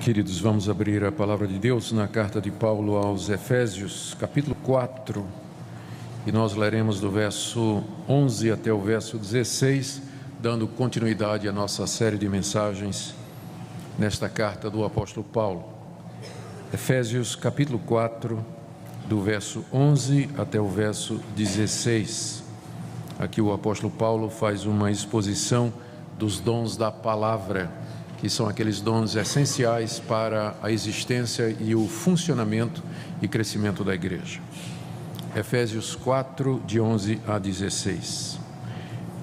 Queridos, vamos abrir a palavra de Deus na carta de Paulo aos Efésios, capítulo 4, e nós leremos do verso 11 até o verso 16, dando continuidade à nossa série de mensagens nesta carta do apóstolo Paulo. Efésios, capítulo 4, do verso 11 até o verso 16. Aqui o apóstolo Paulo faz uma exposição dos dons da palavra, que são aqueles dons essenciais para a existência e o funcionamento e crescimento da igreja. Efésios 4, de 11 a 16.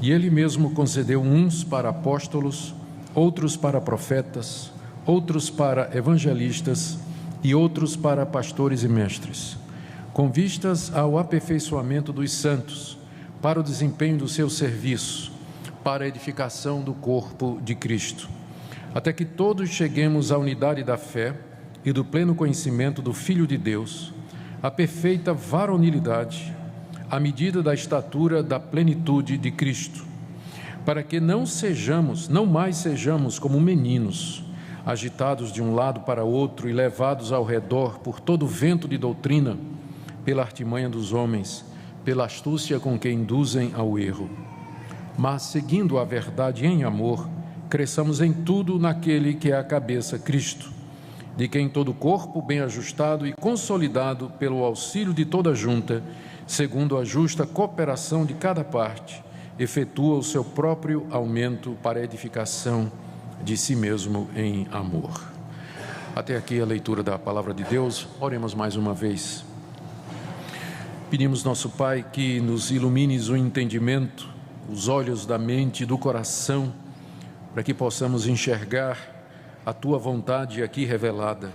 E ele mesmo concedeu uns para apóstolos, outros para profetas, outros para evangelistas e outros para pastores e mestres, com vistas ao aperfeiçoamento dos santos, para o desempenho do seu serviço, para a edificação do corpo de Cristo, até que todos cheguemos à unidade da fé e do pleno conhecimento do Filho de Deus, à perfeita varonilidade, à medida da estatura da plenitude de Cristo, para que não mais sejamos como meninos, agitados de um lado para outro e levados ao redor por todo vento de doutrina, pela artimanha dos homens, pela astúcia com que induzem ao erro, mas seguindo a verdade em amor, cresçamos em tudo naquele que é a cabeça, Cristo, de quem todo o corpo, bem ajustado e consolidado pelo auxílio de toda a junta, segundo a justa cooperação de cada parte, efetua o seu próprio aumento para a edificação de si mesmo em amor. Até aqui a leitura da palavra de Deus. Oremos mais uma vez. Pedimos, nosso Pai, que nos ilumines o entendimento, os olhos da mente e do coração, para que possamos enxergar a Tua vontade aqui revelada.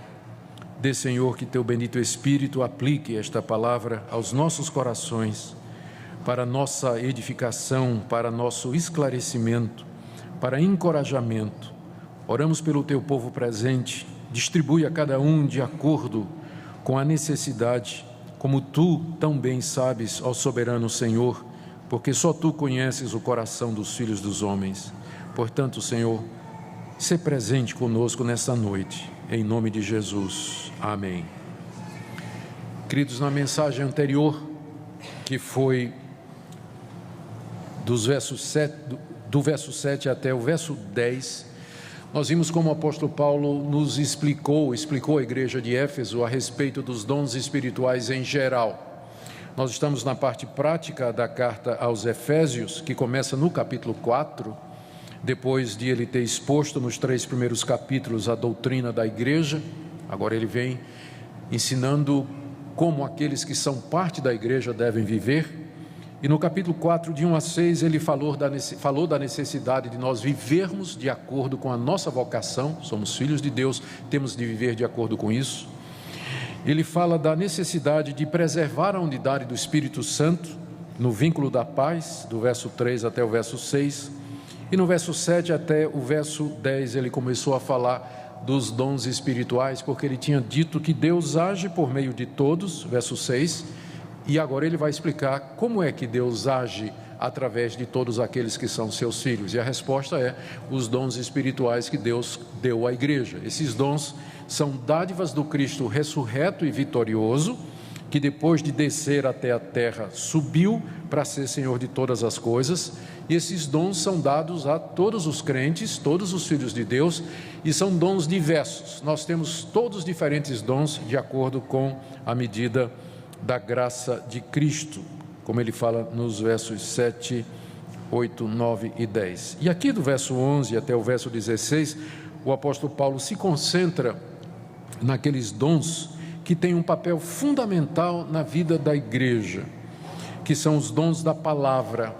Dê, Senhor, que Teu bendito Espírito aplique esta palavra aos nossos corações, para nossa edificação, para nosso esclarecimento, para encorajamento. Oramos pelo Teu povo presente, distribui a cada um de acordo com a necessidade, como Tu tão bem sabes, ó soberano Senhor, porque só Tu conheces o coração dos filhos dos homens. Portanto, Senhor, se presente conosco nesta noite, em nome de Jesus. Amém. Queridos, na mensagem anterior, que foi do verso 7 até o verso 10, nós vimos como o apóstolo Paulo nos explicou à igreja de Éfeso a respeito dos dons espirituais em geral. Nós estamos na parte prática da carta aos Efésios, que começa no capítulo 4, depois de ele ter exposto nos 3 primeiros capítulos a doutrina da igreja. Agora ele vem ensinando como aqueles que são parte da igreja devem viver. E no capítulo 4, de 1 a 6, ele falou da necessidade de nós vivermos de acordo com a nossa vocação. Somos filhos de Deus, temos de viver de acordo com isso. Ele fala da necessidade de preservar a unidade do Espírito Santo no vínculo da paz, do verso 3 até o verso 6. E no verso 7 até o verso 10 ele começou a falar dos dons espirituais, porque ele tinha dito que Deus age por meio de todos, verso 6, e agora ele vai explicar como é que Deus age através de todos aqueles que são seus filhos. E a resposta é os dons espirituais que Deus deu à igreja. Esses dons são dádivas do Cristo ressurreto e vitorioso, que depois de descer até a terra, subiu para ser Senhor de todas as coisas. E esses dons são dados a todos os crentes, todos os filhos de Deus, e são dons diversos. Nós temos todos diferentes dons de acordo com a medida da graça de Cristo, como ele fala nos versos 7, 8, 9 e 10. E aqui do verso 11 até o verso 16, o apóstolo Paulo se concentra naqueles dons que têm um papel fundamental na vida da igreja, que são os dons da palavra.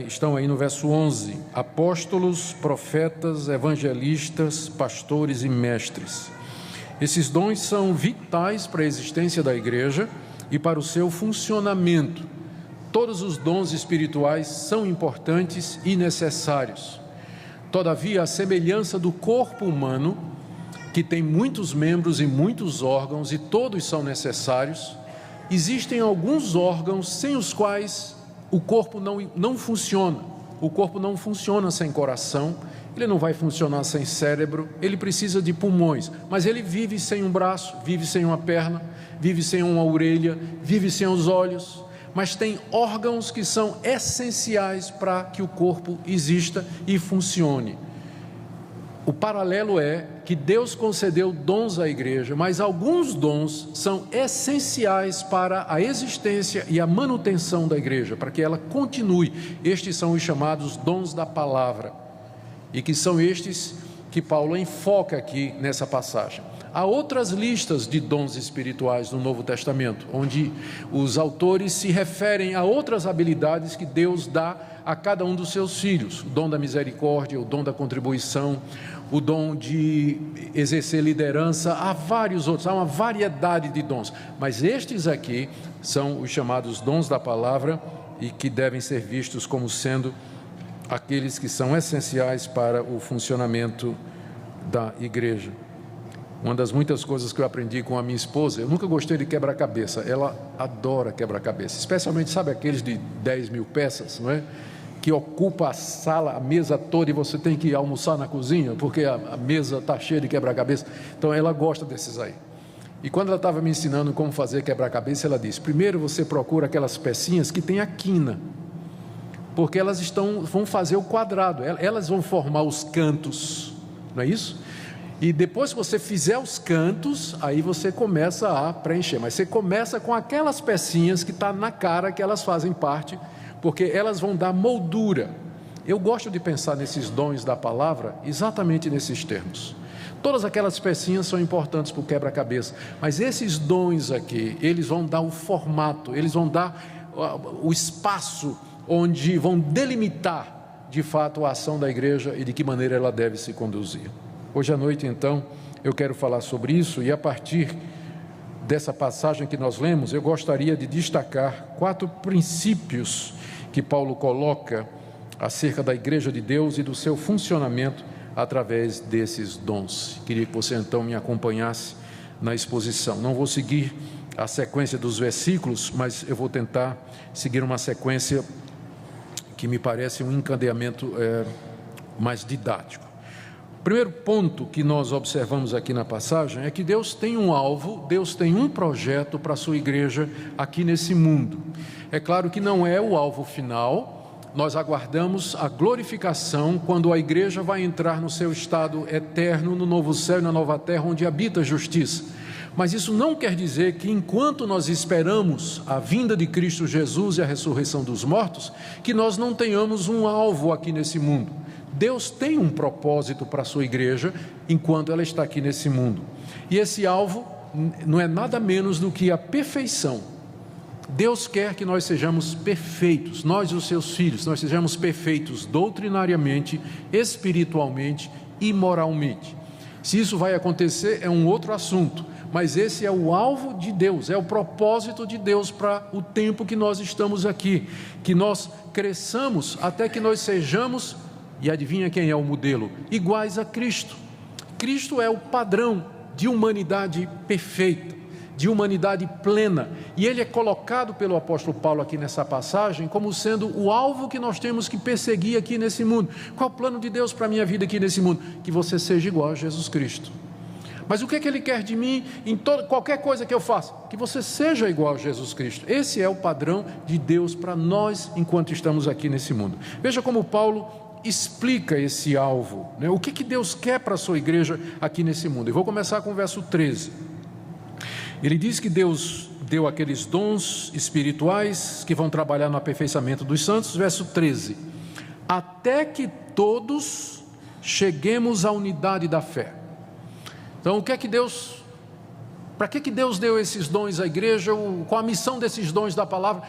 Estão aí no verso 11, apóstolos, profetas, evangelistas, pastores e mestres. Esses dons são vitais para a existência da igreja e para o seu funcionamento. Todos os dons espirituais são importantes e necessários. Todavia, a semelhança do corpo humano, que tem muitos membros e muitos órgãos e todos são necessários, existem alguns órgãos sem os quais o corpo não funciona. O corpo não funciona sem coração ele não vai funcionar sem cérebro, ele precisa de pulmões, mas ele vive sem um braço, vive sem uma perna, vive sem uma orelha, vive sem os olhos, mas tem órgãos que são essenciais para que o corpo exista e funcione. O paralelo é que Deus concedeu dons à igreja, mas alguns dons são essenciais para a existência e a manutenção da igreja, para que ela continue. Estes são os chamados dons da palavra, e que são estes que Paulo enfoca aqui nessa passagem. Há outras listas de dons espirituais no Novo Testamento, onde os autores se referem a outras habilidades que Deus dá a cada um dos seus filhos: o dom da misericórdia, o dom da contribuição, o dom de exercer liderança. Há vários outros, há uma variedade de dons, mas estes aqui são os chamados dons da palavra, e que devem ser vistos como sendo aqueles que são essenciais para o funcionamento da igreja. Uma das muitas coisas que eu aprendi com a minha esposa: eu nunca gostei de quebra-cabeça, ela adora quebra-cabeça, especialmente, sabe, aqueles de 10 mil peças, não é? Que ocupa a sala, a mesa toda, e você tem que almoçar na cozinha, porque a mesa está cheia de quebra-cabeça. Então ela gosta desses aí. E quando ela estava me ensinando como fazer quebra-cabeça, ela disse: primeiro você procura aquelas pecinhas que tem a quina, porque elas vão fazer o quadrado, elas vão formar os cantos, não é isso? E depois que você fizer os cantos, aí você começa a preencher, mas você começa com aquelas pecinhas que está na cara, que elas fazem parte, porque elas vão dar moldura. Eu gosto de pensar nesses dons da palavra exatamente nesses termos. Todas aquelas pecinhas são importantes para o quebra-cabeça, mas esses dons aqui, eles vão dar o formato, eles vão dar o espaço onde vão delimitar de fato a ação da igreja e de que maneira ela deve se conduzir. Hoje à noite, então, eu quero falar sobre isso, e a partir dessa passagem que nós lemos, eu gostaria de destacar 4 princípios que Paulo coloca acerca da igreja de Deus e do seu funcionamento através desses dons. Queria que você então me acompanhasse na exposição. Não vou seguir a sequência dos versículos, mas eu vou tentar seguir uma sequência que me parece um encadeamento mais didático. O primeiro ponto que nós observamos aqui na passagem é que Deus tem um alvo, Deus tem um projeto para a sua igreja aqui nesse mundo. É claro que não é o alvo final. Nós aguardamos a glorificação, quando a igreja vai entrar no seu estado eterno, no novo céu e na nova terra, onde habita a justiça. Mas isso não quer dizer que, enquanto nós esperamos a vinda de Cristo Jesus e a ressurreição dos mortos, que nós não tenhamos um alvo aqui nesse mundo. Deus tem um propósito para a sua igreja enquanto ela está aqui nesse mundo, e esse alvo não é nada menos do que a perfeição. Deus quer que nós sejamos perfeitos, nós os seus filhos, nós sejamos perfeitos doutrinariamente, espiritualmente e moralmente. Se isso vai acontecer é um outro assunto, mas esse é o alvo de Deus, é o propósito de Deus para o tempo que nós estamos aqui, que nós cresçamos até que nós sejamos, e adivinha quem é o modelo? Iguais a Cristo. Cristo é o padrão de humanidade perfeita, de humanidade plena, e ele é colocado pelo apóstolo Paulo aqui nessa passagem como sendo o alvo que nós temos que perseguir aqui nesse mundo. Qual é o plano de Deus para a minha vida aqui nesse mundo? Que você seja igual a Jesus Cristo. Mas o que é que ele quer de mim em qualquer coisa que eu faça? Que você seja igual a Jesus Cristo. Esse é o padrão de Deus para nós enquanto estamos aqui nesse mundo. Veja como Paulo explica esse alvo, né? O que Deus quer para a sua igreja aqui nesse mundo. Eu vou começar com o verso 13. Ele diz que Deus deu aqueles dons espirituais que vão trabalhar no aperfeiçoamento dos santos. Verso 13: até que todos cheguemos à unidade da fé. Então, para que Deus deu esses dons à igreja? Qual a missão desses dons da palavra?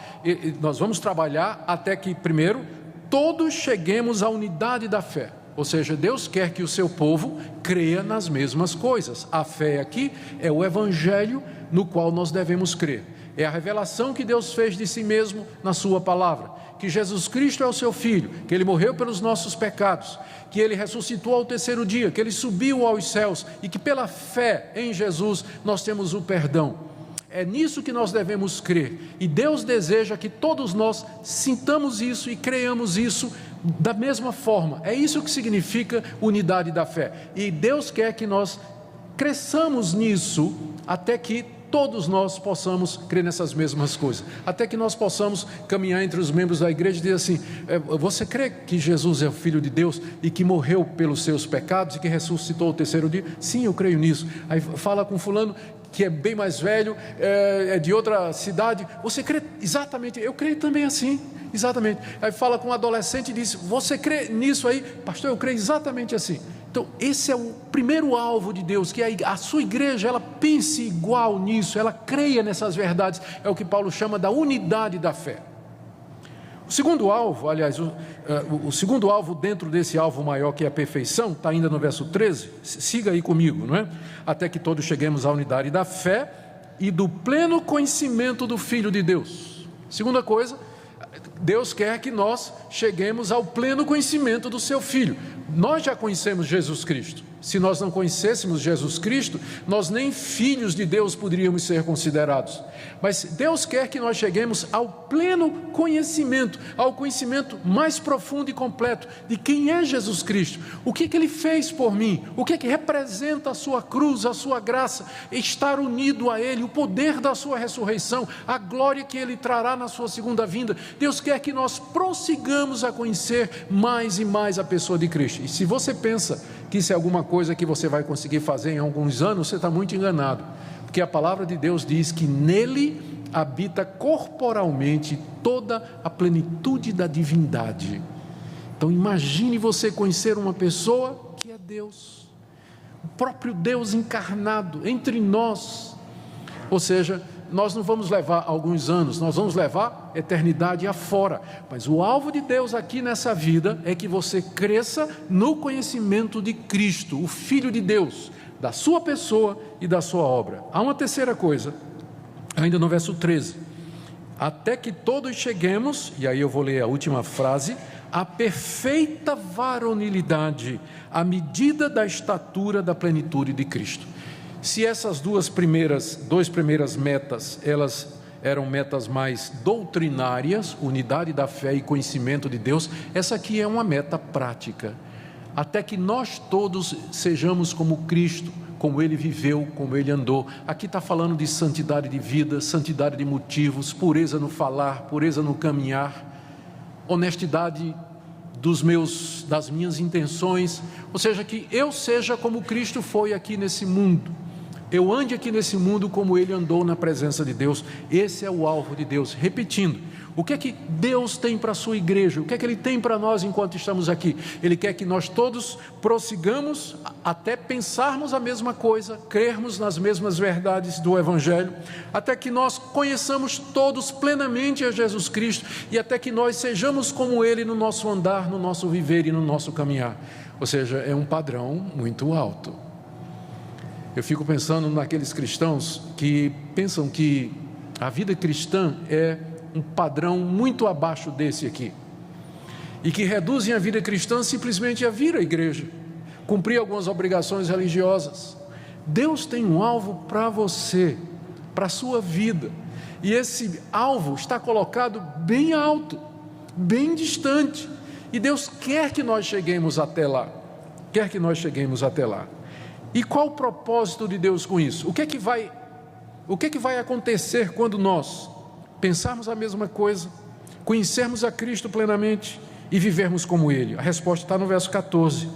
Nós vamos trabalhar até que, primeiro, todos cheguemos à unidade da fé. Ou seja, Deus quer que o seu povo creia nas mesmas coisas. A fé aqui é o evangelho no qual nós devemos crer. É a revelação que Deus fez de si mesmo na sua palavra, que Jesus Cristo é o seu Filho, que Ele morreu pelos nossos pecados, que Ele ressuscitou ao terceiro dia, que Ele subiu aos céus e que pela fé em Jesus nós temos o perdão. É nisso que nós devemos crer, e Deus deseja que todos nós sintamos isso e creiamos isso da mesma forma. É isso que significa unidade da fé. E Deus quer que nós cresçamos nisso até que todos nós possamos crer nessas mesmas coisas, até que nós possamos caminhar entre os membros da igreja e dizer assim: você crê que Jesus é o Filho de Deus e que morreu pelos seus pecados e que ressuscitou ao terceiro dia? Sim, eu creio nisso. Aí fala com fulano que é bem mais velho, é de outra cidade: você crê? Exatamente, eu creio também assim, exatamente. Aí fala com um adolescente e diz: você crê nisso aí? Pastor, eu creio exatamente assim. Então esse é o primeiro alvo de Deus, que a sua igreja, ela pense igual nisso, ela creia nessas verdades. É o que Paulo chama da unidade da fé. O segundo alvo, aliás, o segundo alvo dentro desse alvo maior, que é a perfeição, está ainda no verso 13, siga aí comigo, não é? Até que todos cheguemos à unidade da fé e do pleno conhecimento do Filho de Deus. Segunda coisa, Deus quer que nós cheguemos ao pleno conhecimento do seu Filho. Nós já conhecemos Jesus Cristo. Se nós não conhecêssemos Jesus Cristo, nós nem filhos de Deus poderíamos ser considerados. Mas Deus quer que nós cheguemos ao pleno conhecimento, ao conhecimento mais profundo e completo de quem é Jesus Cristo, o que Ele fez por mim, o que representa a sua cruz, a sua graça, estar unido a Ele, o poder da sua ressurreição, a glória que Ele trará na sua segunda vinda. Deus quer que nós prossigamos a conhecer mais e mais a pessoa de Cristo. E se você pensa que isso é alguma coisa que você vai conseguir fazer em alguns anos, você está muito enganado, porque a palavra de Deus diz que nele habita corporalmente toda a plenitude da divindade. Então imagine você conhecer uma pessoa que é Deus, o próprio Deus encarnado entre nós. Ou seja, nós não vamos levar alguns anos, nós vamos levar eternidade afora. Mas o alvo de Deus aqui nessa vida é que você cresça no conhecimento de Cristo, o Filho de Deus, da sua pessoa e da sua obra. Há uma terceira coisa, ainda no verso 13: até que todos cheguemos, e aí eu vou ler a última frase, a perfeita varonilidade, à medida da estatura da plenitude de Cristo. Se essas duas primeiras metas, elas eram metas mais doutrinárias, unidade da fé e conhecimento de Deus, essa aqui é uma meta prática, até que nós todos sejamos como Cristo, como Ele viveu, como Ele andou. Aqui está falando de santidade de vida, santidade de motivos, pureza no falar, pureza no caminhar, honestidade das minhas intenções, ou seja, que eu seja como Cristo foi aqui nesse mundo, eu ande aqui nesse mundo como Ele andou na presença de Deus. Esse é o alvo de Deus. Repetindo, o que é que Deus tem para a sua igreja? O que é que Ele tem para nós enquanto estamos aqui? Ele quer que nós todos prossigamos até pensarmos a mesma coisa, crermos nas mesmas verdades do Evangelho, até que nós conheçamos todos plenamente a Jesus Cristo e até que nós sejamos como Ele no nosso andar, no nosso viver e no nosso caminhar. Ou seja, é um padrão muito alto. Eu fico pensando naqueles cristãos que pensam que a vida cristã é um padrão muito abaixo desse aqui, e que reduzem a vida cristã simplesmente a vir à igreja, cumprir algumas obrigações religiosas. Deus tem um alvo para você, para a sua vida, e esse alvo está colocado bem alto, bem distante, e Deus quer que nós cheguemos até lá, E qual o propósito de Deus com isso? O que é que vai acontecer quando nós pensarmos a mesma coisa, conhecermos a Cristo plenamente e vivermos como Ele? A resposta está no verso 14: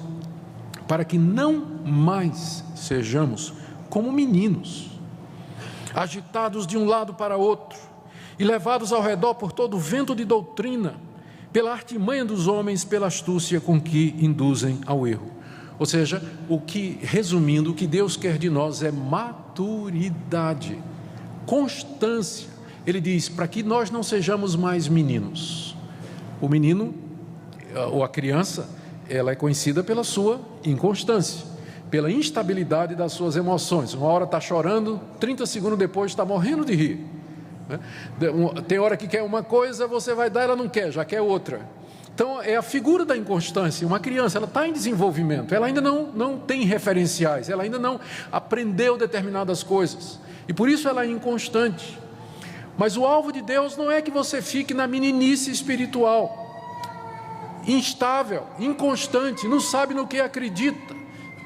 para que não mais sejamos como meninos, agitados de um lado para outro e levados ao redor por todo o vento de doutrina, pela artimanha dos homens, pela astúcia com que induzem ao erro. Ou seja, resumindo, o que Deus quer de nós é maturidade, constância. Ele diz, para que nós não sejamos mais meninos. O menino, ou a criança, ela é conhecida pela sua inconstância, pela instabilidade das suas emoções. Uma hora está chorando, 30 segundos depois está morrendo de rir. Tem hora que quer uma coisa, você vai dar, ela não quer, já quer outra. Então é a figura da inconstância. Uma criança, ela está em desenvolvimento, ela ainda não tem referenciais, ela ainda não aprendeu determinadas coisas, e por isso ela é inconstante. Mas o alvo de Deus não é que você fique na meninice espiritual. instável, inconstante, não sabe no que acredita.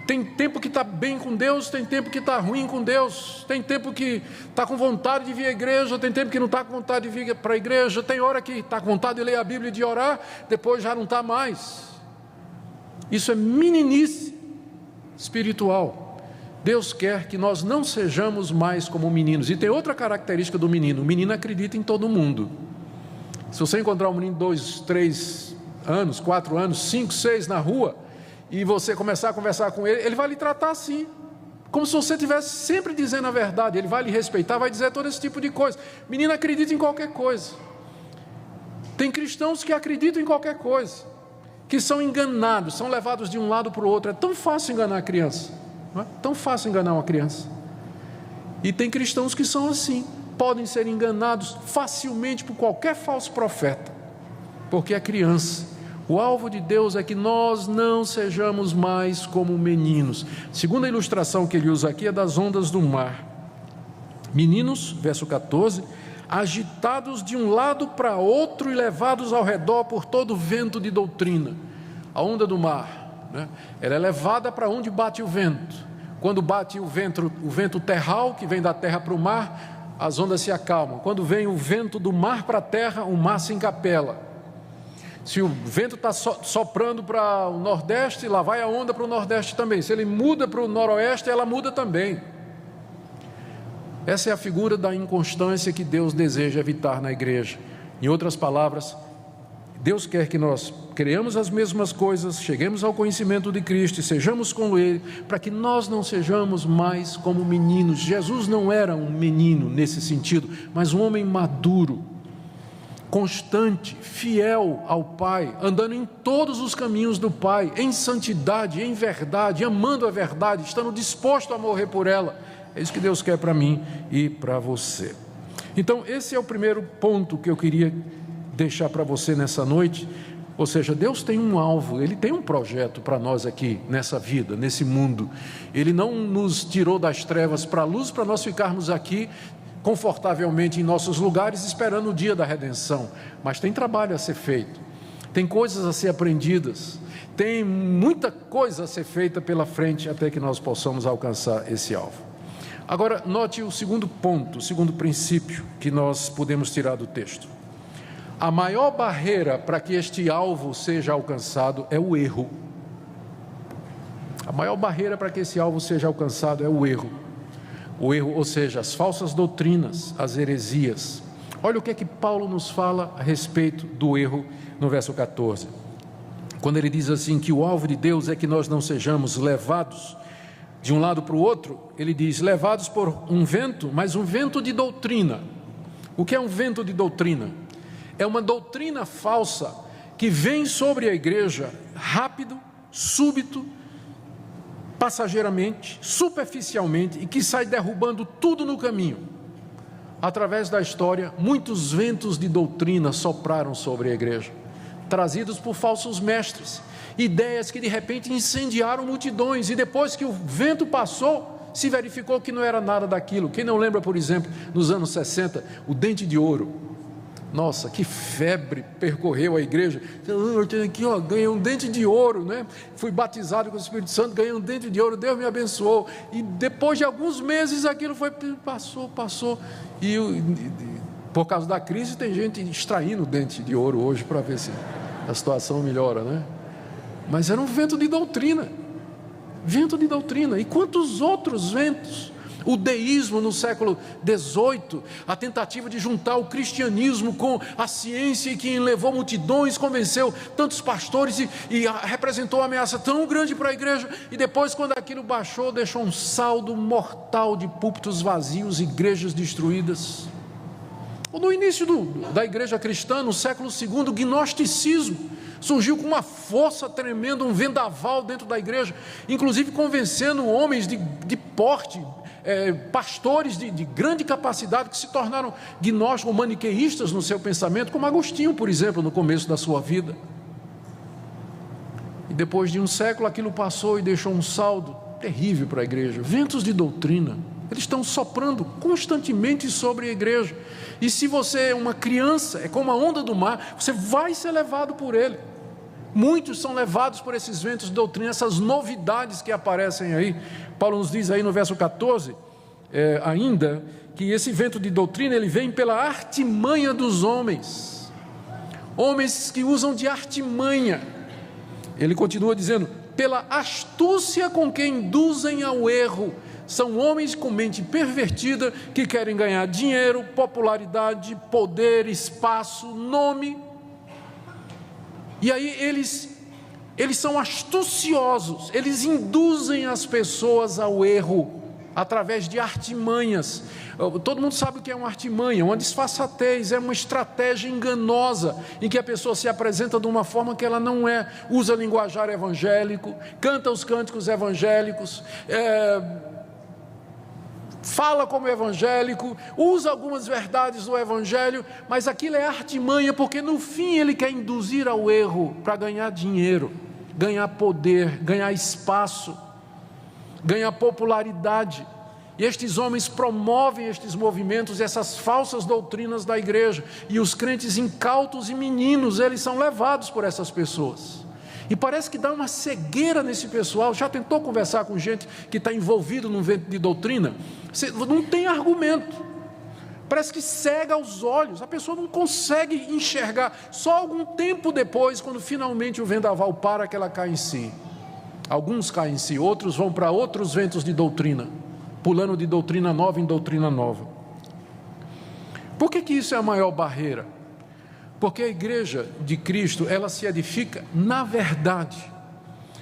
Tem tempo que está bem com Deus, tem tempo que está ruim com Deus, tem tempo que está com vontade de vir à igreja, tem tempo que não está com vontade de vir para a igreja, tem hora que está com vontade de ler a Bíblia e de orar, depois já não está mais. Isso é meninice espiritual. Deus quer que nós não sejamos mais como meninos. E tem outra característica do menino: o menino acredita em todo mundo. Se você encontrar um menino de 2, 3 anos, 4 anos, 5, 6 na rua, e você começar a conversar com ele, ele vai lhe tratar assim, como se você estivesse sempre dizendo a verdade. Ele vai lhe respeitar, vai dizer todo esse tipo de coisa. Menino acredita em qualquer coisa. Tem cristãos que acreditam em qualquer coisa, que são enganados, são levados de um lado para o outro. É tão fácil enganar a criança, não é? Tão fácil enganar uma criança. E tem cristãos que são assim, podem ser enganados facilmente por qualquer falso profeta, porque é criança. O alvo de Deus é que nós não sejamos mais como meninos. Segunda ilustração que ele usa aqui é das ondas do mar. Meninos, verso 14, agitados de um lado para outro e levados ao redor por todo vento de doutrina. A onda do mar, né? Ela é levada para onde bate o vento. Quando bate o vento terral, que vem da terra para o mar, as ondas se acalmam. Quando vem o vento do mar para a terra, o mar se encapela. Se o vento está soprando para o nordeste, lá vai a onda para o nordeste também. Se ele muda para o noroeste, ela muda também. Essa é a figura da inconstância que Deus deseja evitar na igreja. Em outras palavras, Deus quer que nós creamos as mesmas coisas, cheguemos ao conhecimento de Cristo e sejamos como Ele, para que nós não sejamos mais como meninos. Jesus não era um menino nesse sentido, mas um homem maduro, constante, fiel ao Pai, andando em todos os caminhos do Pai, em santidade, em verdade, amando a verdade, estando disposto a morrer por ela. É isso que Deus quer para mim e para você. Então, esse é o primeiro ponto que eu queria deixar para você nessa noite. Ou seja, Deus tem um alvo, Ele tem um projeto para nós aqui, nessa vida, nesse mundo. Ele não nos tirou das trevas para a luz, para nós ficarmos aqui confortavelmente em nossos lugares, esperando o dia da redenção. Mas tem trabalho a ser feito, tem coisas a ser aprendidas, tem muita coisa a ser feita pela frente, até que nós possamos alcançar esse alvo. Agora, note o segundo ponto, o segundo princípio que nós podemos tirar do texto. A maior barreira para que este alvo seja alcançado é o erro. A maior barreira para que esse alvo seja alcançado é o erro. O erro, ou seja, as falsas doutrinas, as heresias. Olha o que é que Paulo nos fala a respeito do erro no verso 14. Quando ele diz assim que o alvo de Deus é que nós não sejamos levados de um lado para o outro, ele diz, levados por um vento, mas um vento de doutrina. O que é um vento de doutrina? É uma doutrina falsa que vem sobre a igreja rápido, súbito, passageiramente, superficialmente, e que sai derrubando tudo no caminho. Através da história, muitos ventos de doutrina sopraram sobre a igreja, trazidos por falsos mestres, ideias que de repente incendiaram multidões, e depois que o vento passou, se verificou que não era nada daquilo. Quem não lembra, por exemplo, nos anos 60, o dente de ouro? Nossa, que febre percorreu a igreja. Eu tenho aqui, ganhei um dente de ouro, né? Fui batizado com o Espírito Santo, ganhei um dente de ouro, Deus me abençoou. E depois de alguns meses aquilo passou. E por causa da crise tem gente extraindo o dente de ouro hoje para ver se a situação melhora, né? Mas era um vento de doutrina. Vento de doutrina. E quantos outros ventos? O deísmo no século XVIII, a tentativa de juntar o cristianismo com a ciência, e que levou multidões, convenceu tantos pastores e representou uma ameaça tão grande para a igreja, e depois, quando aquilo baixou, deixou um saldo mortal de púlpitos vazios, igrejas destruídas. Ou no início da igreja cristã, no século II, o gnosticismo surgiu com uma força tremenda, um vendaval dentro da igreja, inclusive convencendo homens de porte, pastores de grande capacidade, que se tornaram gnósticos ou maniqueístas no seu pensamento, como Agostinho, por exemplo, no começo da sua vida. E depois de um século aquilo passou e deixou um saldo terrível para a igreja. Ventos de doutrina, eles estão soprando constantemente sobre a igreja, e se você é uma criança, é como a onda do mar, você vai ser levado por ele. Muitos são levados por esses ventos de doutrina, essas novidades que aparecem aí. Paulo nos diz aí no verso 14, ainda, que esse vento de doutrina, ele vem pela artimanha dos homens. Homens que usam de artimanha. Ele continua dizendo, pela astúcia com que induzem ao erro. São homens com mente pervertida, que querem ganhar dinheiro, popularidade, poder, espaço, nome. E aí eles são astuciosos, eles induzem as pessoas ao erro, através de artimanhas. Todo mundo sabe o que é uma artimanha, uma disfarçatez, é uma estratégia enganosa, em que a pessoa se apresenta de uma forma que ela não é, usa linguajar evangélico, canta os cânticos evangélicos, fala como evangélico, usa algumas verdades do evangelho, mas aquilo é artimanha, porque no fim ele quer induzir ao erro, para ganhar dinheiro, ganhar poder, ganhar espaço, ganhar popularidade. E estes homens promovem estes movimentos, essas falsas doutrinas da igreja, e os crentes incautos e meninos, eles são levados por essas pessoas. E parece que dá uma cegueira nesse pessoal. Já tentou conversar com gente que está envolvido num vento de doutrina? Não tem argumento, parece que cega os olhos, a pessoa não consegue enxergar. Só algum tempo depois, quando finalmente o vendaval para, que ela cai em si. Alguns caem em si, outros vão para outros ventos de doutrina, pulando de doutrina nova em doutrina nova. Por que isso é a maior barreira? Porque a igreja de Cristo, ela se edifica na verdade.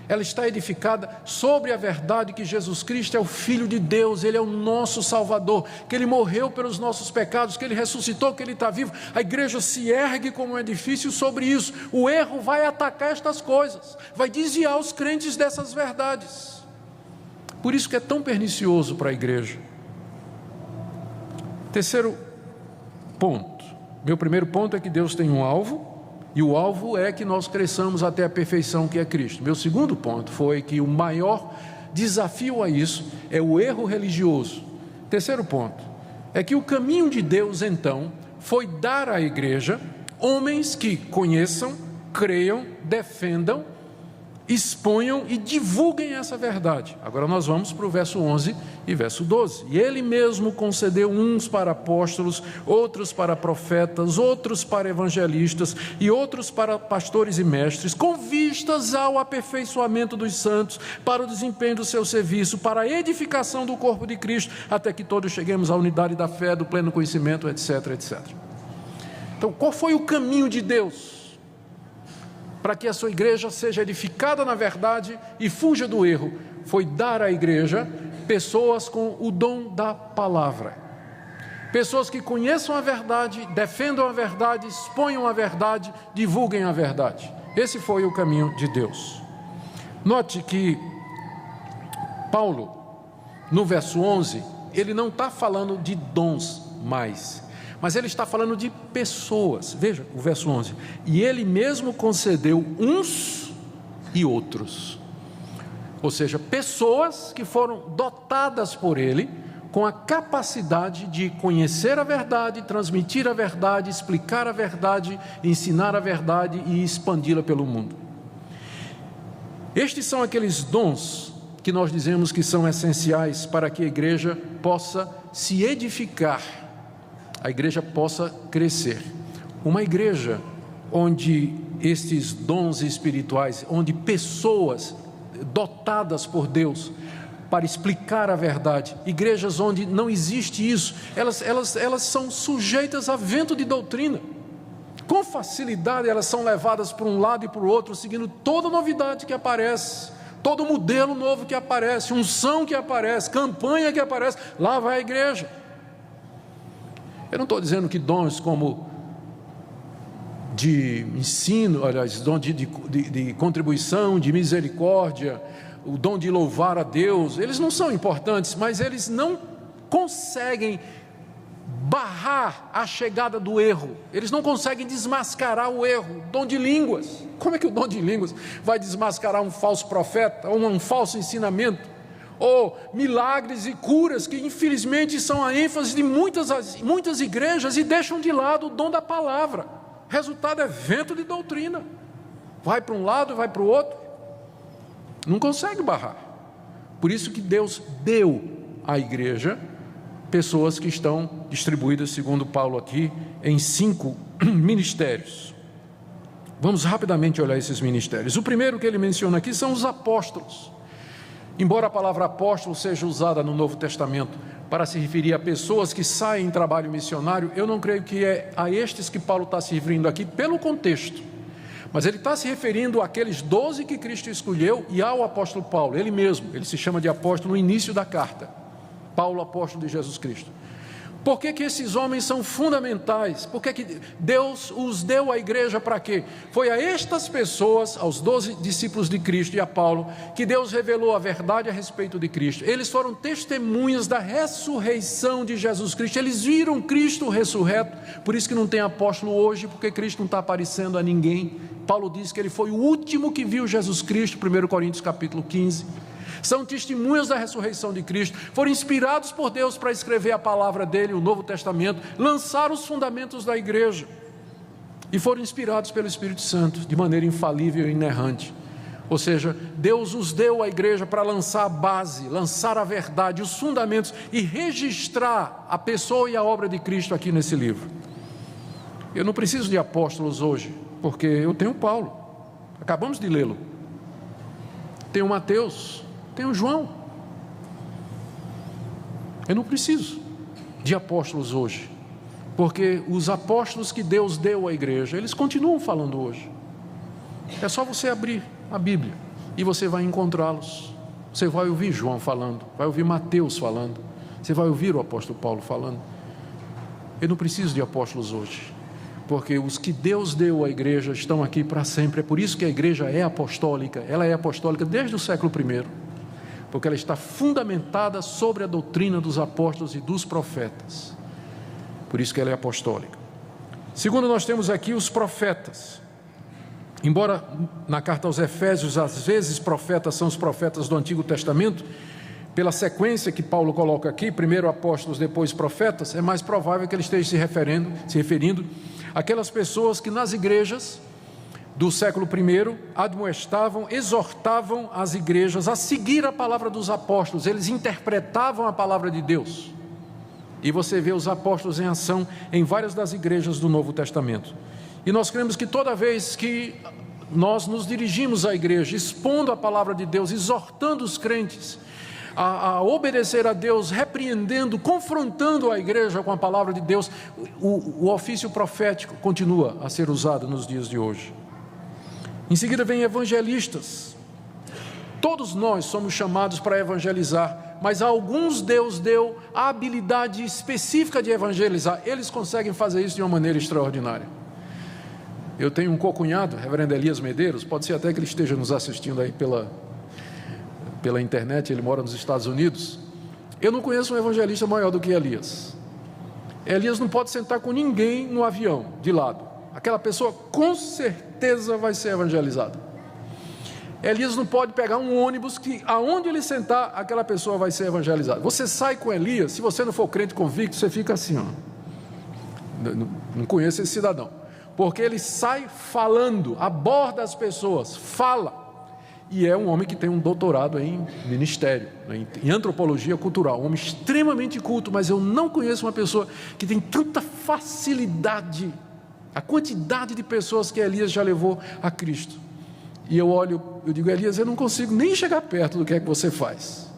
Ela está edificada sobre a verdade que Jesus Cristo é o Filho de Deus, Ele é o nosso Salvador, que Ele morreu pelos nossos pecados, que Ele ressuscitou, que Ele está vivo. A igreja se ergue como um edifício sobre isso. O erro vai atacar estas coisas, vai desviar os crentes dessas verdades. Por isso que é tão pernicioso para a igreja. Terceiro ponto. Meu primeiro ponto é que Deus tem um alvo, e o alvo é que nós cresçamos até a perfeição que é Cristo. Meu segundo ponto foi que o maior desafio a isso é o erro religioso. Terceiro ponto é que o caminho de Deus, então, foi dar à igreja homens que conheçam, creiam, defendam, exponham e divulguem essa verdade. Agora nós vamos para o verso 11 e verso 12. E Ele mesmo concedeu uns para apóstolos, outros para profetas, outros para evangelistas e outros para pastores e mestres, com vistas ao aperfeiçoamento dos santos, para o desempenho do seu serviço, para a edificação do corpo de Cristo, até que todos cheguemos à unidade da fé, do pleno conhecimento, etc, etc. Então, qual foi o caminho de Deus para que a sua igreja seja edificada na verdade e fuja do erro? Foi dar à igreja pessoas com o dom da palavra, pessoas que conheçam a verdade, defendam a verdade, exponham a verdade, divulguem a verdade. Esse foi o caminho de Deus. Note que Paulo, no verso 11, ele não está falando de dons mais, mas ele está falando de pessoas. Veja o verso 11. E Ele mesmo concedeu uns e outros. Ou seja, pessoas que foram dotadas por Ele com a capacidade de conhecer a verdade, transmitir a verdade, explicar a verdade, ensinar a verdade e expandi-la pelo mundo. Estes são aqueles dons que nós dizemos que são essenciais para que a igreja possa se edificar, a igreja possa crescer. Uma igreja onde estes dons espirituais, onde pessoas dotadas por Deus para explicar a verdade, igrejas onde não existe isso, elas são sujeitas a vento de doutrina. Com facilidade elas são levadas para um lado e para o outro, seguindo toda novidade que aparece, todo modelo novo que aparece, unção que aparece, campanha que aparece, lá vai a igreja. Eu não estou dizendo que dons como de ensino, aliás, dom de contribuição, de misericórdia, o dom de louvar a Deus, eles não são importantes, mas eles não conseguem barrar a chegada do erro, eles não conseguem desmascarar o erro. Dom de línguas, como é que o dom de línguas vai desmascarar um falso profeta, ou um falso ensinamento? Ou milagres e curas, que infelizmente são a ênfase de muitas igrejas, e deixam de lado o dom da palavra. Resultado é vento de doutrina. vai para um lado, vai para o outro, não consegue barrar. Por isso que Deus deu à igreja pessoas que estão distribuídas, segundo Paulo aqui, em 5 ministérios. Vamos rapidamente olhar esses ministérios. O primeiro que ele menciona aqui são os apóstolos. Embora a palavra apóstolo seja usada no Novo Testamento para se referir a pessoas que saem em trabalho missionário, eu não creio que é a estes que Paulo está se referindo aqui pelo contexto, mas ele está se referindo àqueles 12 que Cristo escolheu e ao apóstolo Paulo, ele mesmo. Ele se chama de apóstolo no início da carta, Paulo, apóstolo de Jesus Cristo. Por que esses homens são fundamentais? Por que Deus os deu à igreja para quê? Foi a estas pessoas, aos 12 discípulos de Cristo e a Paulo, que Deus revelou a verdade a respeito de Cristo. Eles foram testemunhas da ressurreição de Jesus Cristo. Eles viram Cristo ressurreto. Por isso que não tem apóstolo hoje, porque Cristo não está aparecendo a ninguém. Paulo diz que ele foi o último que viu Jesus Cristo, 1 Coríntios capítulo 15. São testemunhas da ressurreição de Cristo, foram inspirados por Deus para escrever a palavra dele, o Novo Testamento, lançaram os fundamentos da igreja e foram inspirados pelo Espírito Santo de maneira infalível e inerrante. Ou seja, Deus os deu à igreja para lançar a base, lançar a verdade, os fundamentos e registrar a pessoa e a obra de Cristo aqui nesse livro. Eu não preciso de apóstolos hoje, porque eu tenho Paulo, acabamos de lê-lo, tenho Mateus, tenho João. Eu não preciso de apóstolos hoje, porque os apóstolos que Deus deu à igreja, eles continuam falando hoje. É só você abrir a Bíblia e você vai encontrá-los. Você vai ouvir João falando, vai ouvir Mateus falando, você vai ouvir o apóstolo Paulo falando. Eu não preciso de apóstolos hoje, porque os que Deus deu à igreja estão aqui para sempre. É por isso que a igreja é apostólica. Ela é apostólica desde o século I, porque ela está fundamentada sobre a doutrina dos apóstolos e dos profetas. Por isso que ela é apostólica. Segundo, nós temos aqui os profetas. Embora na carta aos Efésios, às vezes profetas são os profetas do Antigo Testamento, pela sequência que Paulo coloca aqui, primeiro apóstolos, depois profetas, é mais provável que ele esteja se referindo àquelas pessoas que nas igrejas do século I admoestavam, exortavam as igrejas a seguir a palavra dos apóstolos. Eles interpretavam a palavra de Deus. E você vê os apóstolos em ação em várias das igrejas do Novo Testamento. E nós cremos que toda vez que nós nos dirigimos à igreja, expondo a palavra de Deus, exortando os crentes a obedecer a Deus, repreendendo, confrontando a igreja com a palavra de Deus, o ofício profético continua a ser usado nos dias de hoje. Em seguida vem evangelistas. Todos nós somos chamados para evangelizar, mas a alguns Deus deu a habilidade específica de evangelizar. Eles conseguem fazer isso de uma maneira extraordinária. Eu tenho um cocunhado, reverendo Elias Medeiros, pode ser até que ele esteja nos assistindo aí pela internet, ele mora nos Estados Unidos. Eu não conheço um evangelista maior do que Elias. Elias não pode sentar com ninguém no avião, de lado. Aquela pessoa com certeza vai ser evangelizada. Elias não pode pegar um ônibus que aonde ele sentar, aquela pessoa vai ser evangelizada. Você sai com Elias, se você não for crente convicto, você fica assim, ó. Não conheço esse cidadão, porque ele sai falando, aborda as pessoas, fala. E é um homem que tem um doutorado em ministério, em antropologia cultural, um homem extremamente culto, mas eu não conheço uma pessoa que tem tanta facilidade, a quantidade de pessoas que Elias já levou a Cristo. E eu digo, Elias, eu não consigo nem chegar perto do que é que você faz.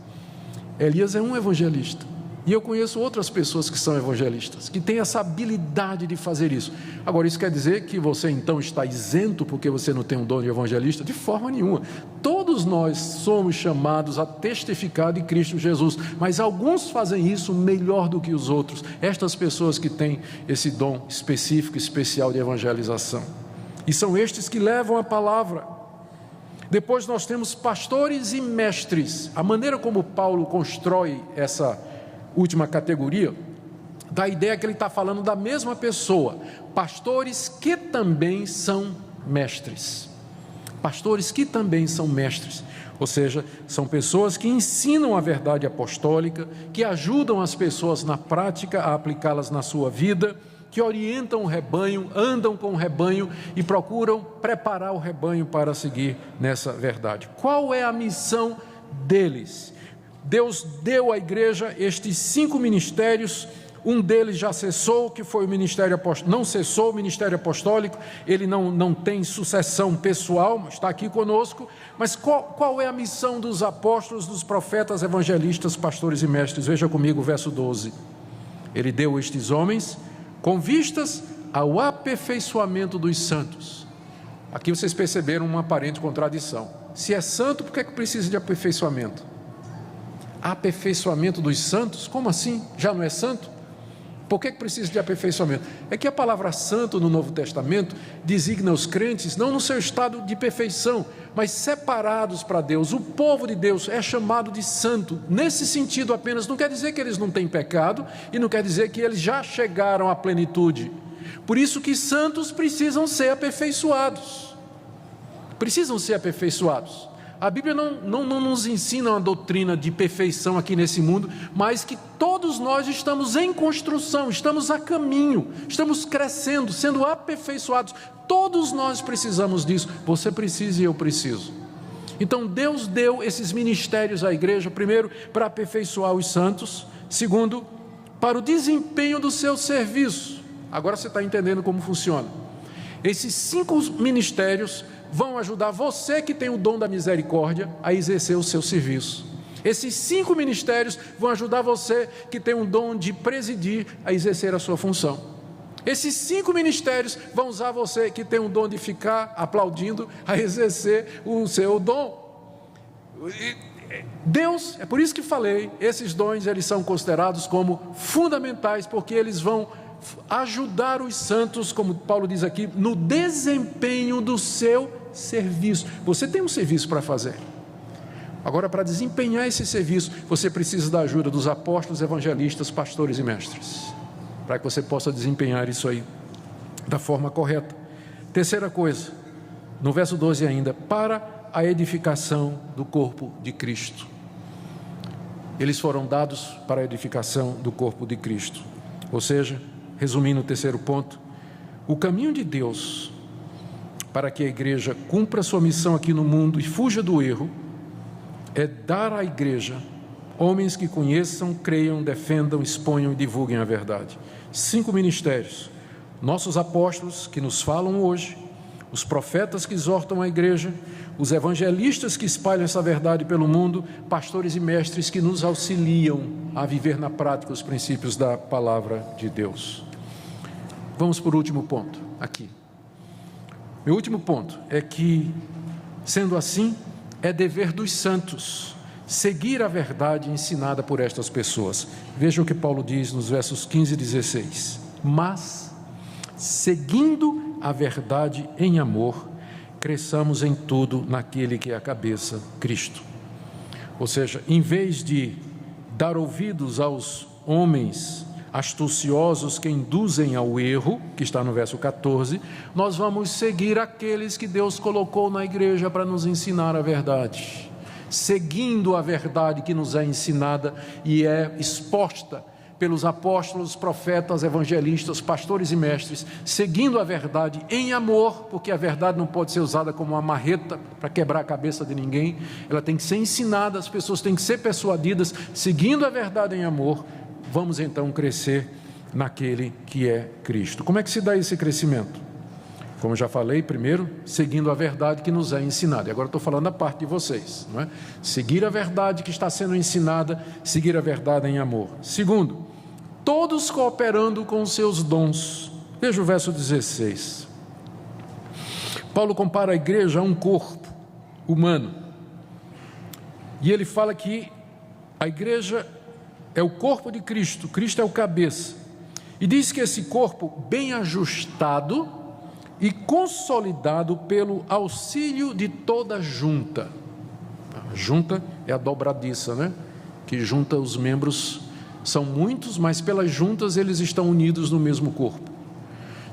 Elias é um evangelista. E eu conheço outras pessoas que são evangelistas, que têm essa habilidade de fazer isso. Agora, isso quer dizer que você então está isento porque você não tem um dom de evangelista? De forma nenhuma. Todos nós somos chamados a testificar de Cristo Jesus, mas alguns fazem isso melhor do que os outros. Estas pessoas que têm esse dom específico, especial de evangelização. E são estes que levam a palavra. Depois nós temos pastores e mestres. A maneira como Paulo constrói essa última categoria, dá a ideia que ele está falando da mesma pessoa, pastores que também são mestres. Pastores que também são mestres, ou seja, são pessoas que ensinam a verdade apostólica, que ajudam as pessoas na prática a aplicá-las na sua vida, que orientam o rebanho, andam com o rebanho e procuram preparar o rebanho para seguir nessa verdade. Qual é a missão deles? Deus deu à igreja estes 5 ministérios. Um deles já cessou, que foi o ministério apostólico. Não cessou o ministério apostólico, ele não tem sucessão pessoal, mas está aqui conosco. Mas qual é a missão dos apóstolos, dos profetas, evangelistas, pastores e mestres? Veja comigo o verso 12. Ele deu estes homens com vistas ao aperfeiçoamento dos santos. Aqui vocês perceberam uma aparente contradição. Se é santo, por que precisa de aperfeiçoamento? Aperfeiçoamento dos santos? Como assim? Já não é santo? Por que precisa de aperfeiçoamento? É que a palavra santo no Novo Testamento designa os crentes não no seu estado de perfeição, mas separados para Deus. O povo de Deus é chamado de santo. Nesse sentido apenas, não quer dizer que eles não têm pecado e não quer dizer que eles já chegaram à plenitude. Por isso que santos precisam ser aperfeiçoados. Precisam ser aperfeiçoados. A Bíblia não nos ensina uma doutrina de perfeição aqui nesse mundo, mas que todos nós estamos em construção, estamos a caminho, estamos crescendo, sendo aperfeiçoados. Todos nós precisamos disso. Você precisa e eu preciso. Então Deus deu esses ministérios à igreja, primeiro, para aperfeiçoar os santos, segundo, para o desempenho do seu serviço. Agora você está entendendo como funciona. Esses 5 ministérios vão ajudar você que tem o dom da misericórdia a exercer o seu serviço. Esses 5 ministérios vão ajudar você que tem o dom de presidir a exercer a sua função. Esses 5 ministérios vão usar você que tem o dom de ficar aplaudindo a exercer o seu dom. Deus, é por isso que falei, esses dons eles são considerados como fundamentais, porque eles vão ajudar os santos, como Paulo diz aqui, no desempenho do seu serviço. Você tem um serviço para fazer. Agora, para desempenhar esse serviço, você precisa da ajuda dos apóstolos, evangelistas, pastores e mestres, para que você possa desempenhar isso aí da forma correta. Terceira coisa, no verso 12 ainda, para a edificação do corpo de Cristo. Eles foram dados para a edificação do corpo de Cristo. Ou seja, resumindo o terceiro ponto, o caminho de Deus para que a igreja cumpra sua missão aqui no mundo e fuja do erro é dar à igreja homens que conheçam, creiam, defendam, exponham e divulguem a verdade. 5 ministérios: nossos apóstolos que nos falam hoje, os profetas que exortam a igreja, os evangelistas que espalham essa verdade pelo mundo, pastores e mestres que nos auxiliam a viver na prática os princípios da palavra de Deus. Vamos para o último ponto aqui. Meu último ponto é que, sendo assim, é dever dos santos seguir a verdade ensinada por estas pessoas. Veja o que Paulo diz nos versos 15 e 16. Mas, seguindo a verdade em amor, cresçamos em tudo naquele que é a cabeça, Cristo. Ou seja, em vez de dar ouvidos aos homens astuciosos que induzem ao erro, que está no verso 14, nós vamos seguir aqueles que Deus colocou na igreja para nos ensinar a verdade. Seguindo a verdade que nos é ensinada e é exposta pelos apóstolos, profetas, evangelistas, pastores e mestres, seguindo a verdade em amor, porque a verdade não pode ser usada como uma marreta para quebrar a cabeça de ninguém, ela tem que ser ensinada, as pessoas têm que ser persuadidas, seguindo a verdade em amor. Vamos então crescer naquele que é Cristo. Como é que se dá esse crescimento? Como já falei, primeiro, seguindo a verdade que nos é ensinada. E agora estou falando da parte de vocês, não é? Seguir a verdade que está sendo ensinada, seguir a verdade em amor. Segundo, todos cooperando com os seus dons. Veja o verso 16. Paulo compara a igreja a um corpo humano. E ele fala que a igreja é o corpo de Cristo, Cristo é o cabeça. E diz que esse corpo bem ajustado e consolidado pelo auxílio de toda junta. A junta é a dobradiça, né? Que junta os membros, são muitos, mas pelas juntas eles estão unidos no mesmo corpo.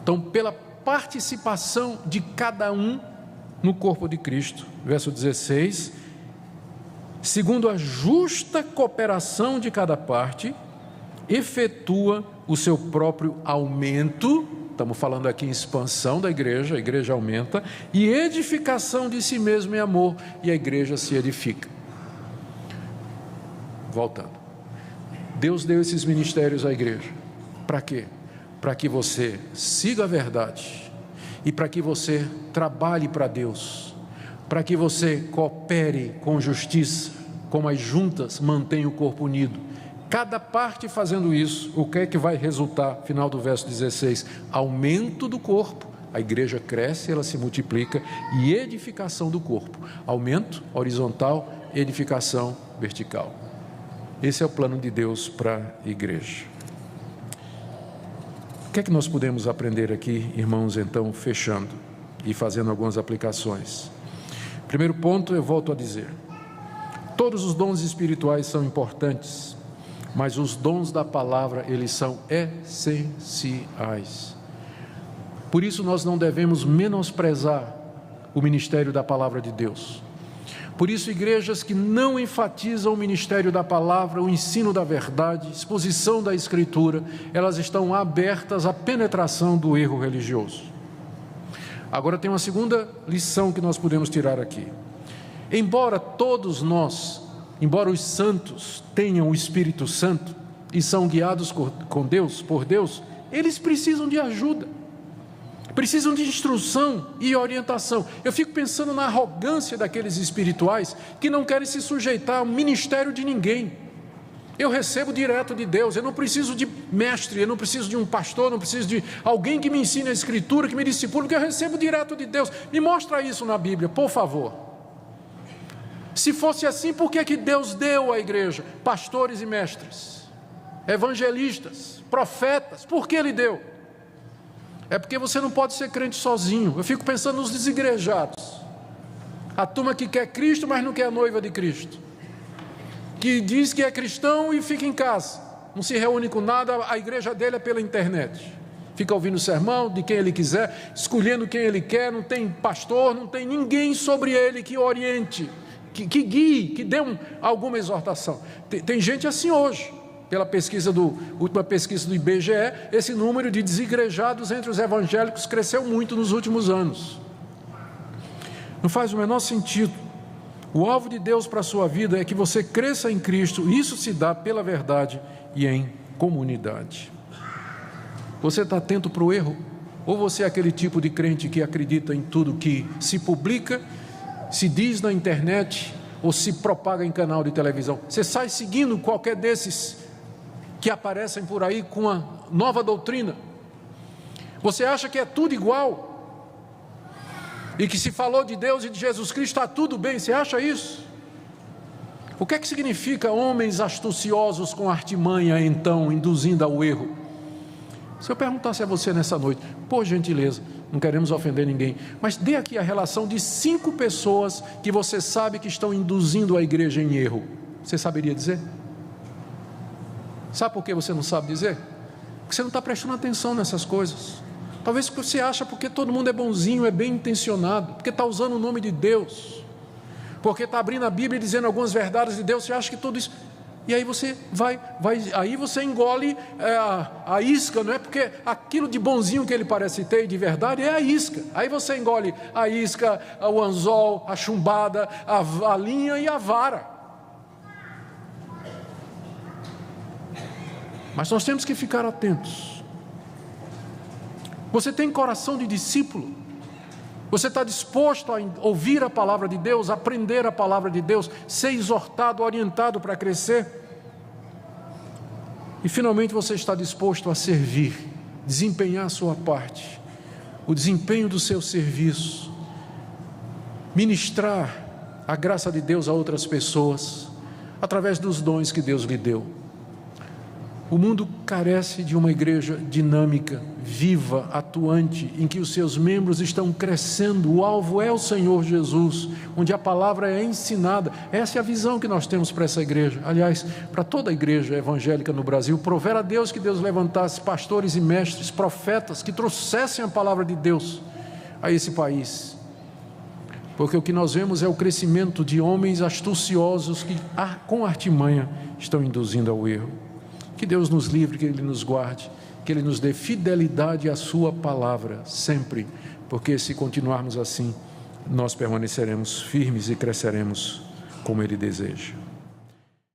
Então, pela participação de cada um no corpo de Cristo, verso 16, segundo a justa cooperação de cada parte, efetua o seu próprio aumento, estamos falando aqui em expansão da igreja, a igreja aumenta, e edificação de si mesmo em amor, e a igreja se edifica. Voltando, Deus deu esses ministérios à igreja, para quê? Para que você siga a verdade, e para que você trabalhe para Deus, para que você coopere com justiça, como as juntas mantêm o corpo unido. Cada parte fazendo isso, o que é que vai resultar? Final do verso 16, aumento do corpo, a igreja cresce, ela se multiplica, e edificação do corpo, aumento horizontal, edificação vertical. Esse é o plano de Deus para a igreja. O que é que nós podemos aprender aqui, irmãos, então, fechando e fazendo algumas aplicações? Primeiro ponto, eu volto a dizer, todos os dons espirituais são importantes, mas os dons da palavra, eles são essenciais. Por isso nós não devemos menosprezar o ministério da palavra de Deus. Por isso, igrejas que não enfatizam o ministério da palavra, o ensino da verdade, exposição da Escritura, elas estão abertas à penetração do erro religioso. Agora tem uma segunda lição que nós podemos tirar aqui. Embora todos nós, embora os santos tenham o Espírito Santo e são guiados por Deus, eles precisam de ajuda, precisam de instrução e orientação. Eu fico pensando na arrogância daqueles espirituais que não querem se sujeitar ao ministério de ninguém. Eu recebo direto de Deus, eu não preciso de mestre, eu não preciso de um pastor, não preciso de alguém que me ensine a Escritura, que me discipule, porque eu recebo direto de Deus. Me mostra isso na Bíblia, por favor. Se fosse assim, por que Deus deu à igreja pastores e mestres, evangelistas, profetas? Por que Ele deu? É porque você não pode ser crente sozinho. Eu fico pensando nos desigrejados, a turma que quer Cristo, mas não quer a noiva de Cristo, que diz que é cristão e fica em casa, não se reúne com nada, a igreja dele é pela internet, fica ouvindo o sermão de quem ele quiser, escolhendo quem ele quer, não tem pastor, não tem ninguém sobre ele que oriente, que guie, que dê alguma exortação. Tem gente assim hoje. Pela última pesquisa do IBGE, esse número de desigrejados entre os evangélicos cresceu muito nos últimos anos. Não faz o menor sentido. O alvo de Deus para a sua vida é que você cresça em Cristo. Isso se dá pela verdade e em comunidade. Você está atento para o erro? Ou você é aquele tipo de crente que acredita em tudo que se publica, se diz na internet ou se propaga em canal de televisão? Você sai seguindo qualquer desses que aparecem por aí com a nova doutrina? Você acha que é tudo igual? E que se falou de Deus e de Jesus Cristo está tudo bem? Você acha isso? O que é que significa homens astuciosos com artimanha, então, induzindo ao erro? Se eu perguntasse a você nessa noite, por gentileza, não queremos ofender ninguém, mas dê aqui a relação de 5 pessoas que você sabe que estão induzindo a igreja em erro. Você saberia dizer? Sabe por que você não sabe dizer? Porque você não está prestando atenção nessas coisas. Talvez você acha porque todo mundo é bonzinho, é bem intencionado, porque está usando o nome de Deus, porque está abrindo a Bíblia e dizendo algumas verdades de Deus. Você acha que tudo isso... E aí você aí você engole a isca, não é? Porque aquilo de bonzinho que ele parece ter e de verdade é a isca. Aí você engole a isca, o anzol, a chumbada, a linha e a vara. Mas nós temos que ficar atentos. Você tem coração de discípulo? Você está disposto a ouvir a palavra de Deus, aprender a palavra de Deus, ser exortado, orientado para crescer? E finalmente você está disposto a servir, desempenhar a sua parte, o desempenho do seu serviço, ministrar a graça de Deus a outras pessoas, através dos dons que Deus lhe deu. O mundo carece de uma igreja dinâmica, viva, atuante, em que os seus membros estão crescendo. O alvo é o Senhor Jesus, onde a palavra é ensinada. Essa é a visão que nós temos para essa igreja. Aliás, para toda a igreja evangélica no Brasil. Prover a Deus que Deus levantasse pastores e mestres, profetas, que trouxessem a palavra de Deus a esse país. Porque o que nós vemos é o crescimento de homens astuciosos que, com artimanha, estão induzindo ao erro. Que Deus nos livre, que Ele nos guarde, que Ele nos dê fidelidade à sua palavra, sempre, porque se continuarmos assim, nós permaneceremos firmes e cresceremos como Ele deseja.